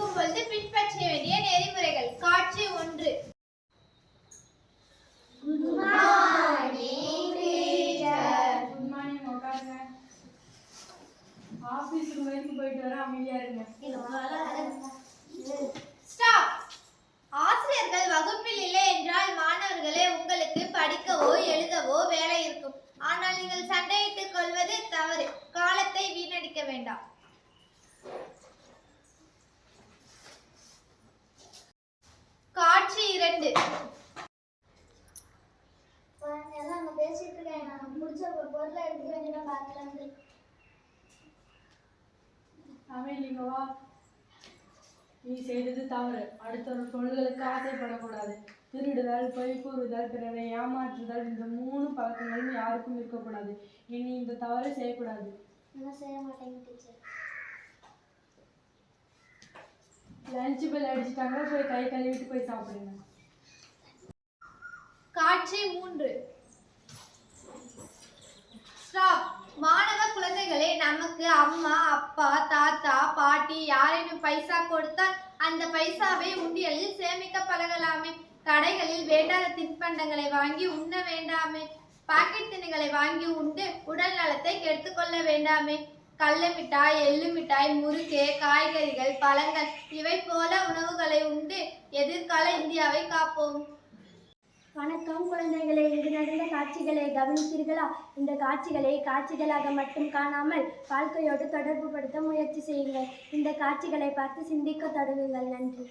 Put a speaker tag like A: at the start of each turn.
A: இருக்கும் பொழுது பின்பற்ற வேண்டிய நெறிமுறைகள். காட்சி 1.
B: Good morning teacher.
C: Good morning. உட்காருங்க. ஆபீஸ் வரைக்கும் போயிட்டு வர அமைதியா இருங்க.
A: ஸ்டாப். ஆசிரியர்கள் வகுப்பில் இல்லை என்றால் மாணவர்களே உங்களுக்கு படிக்கவோ எழுதவோ வேலை இருக்கும். ஆனால் நீங்கள் சண்டையிட்டுக் கொள்வது தவறு. காலத்தை வீணடிக்க வேண்டாம். காட்சி 2.
B: எல்லாம் பேசிட்டு இருக்கேன். நான் முடிச்ச பொருளை எடுத்துக்க வேண்டியதான் பார்க்கலான்னு.
C: அமைதிங்க வா. நீ செய்தது தவறு. அடுத்தவங்க பொருள்களுக்கு ஆசைப்படக்கூடாது. திருடுதல், பொய் கூறுதல், பிறரை ஏமாற்றுதல், இந்த 3 பழக்கங்களும் யாருக்கும் இருக்கக்கூடாது. இனி இந்த தவறை செய்யக்கூடாது.
B: நான் செய்ய மாட்டேங்க டீச்சர்.
C: லஞ்ச் பெல் அடிச்சுட்டாங்க, போய் கை கழுவிட்டு போய் சாப்பிடுங்க.
A: காட்சி 3. ஸ்டாப். மாணவ குழந்தைகளே, நமக்கு அம்மா, அப்பா, தாத்தா, பாட்டி யாரேனும் பைசா கொடுத்தால் அந்த பைசாவை உண்டியலில் சேமிக்க பழகலாமே. கடைகளில் வேண்டாத தின்பண்டங்களை வாங்கி உண்ண வேண்டாமே. பாக்கெட் திணிகளை வாங்கி உண்டு உடல் நலத்தை கெடுத்துக்கொள்ள வேண்டாமே. கடல மிட்டாய், எள்ளு மிட்டாய், முறுக்கு, காய்கறிகள், பழங்கள் இவை போல உணவுகளை உண்டு எதிர்கால இந்தியாவை காப்போம்.
B: வணக்கம் குழந்தைகளே. இங்கு நடந்த காட்சிகளை கவனித்தீர்களா? இந்த காட்சிகளை காட்சிகளாக மட்டும் காணாமல் வாழ்க்கையோடு தொடர்பு படுத்த முயற்சி செய்யுங்கள். இந்த காட்சிகளை பார்த்து சிந்திக்க தொடங்குங்கள். நன்றி.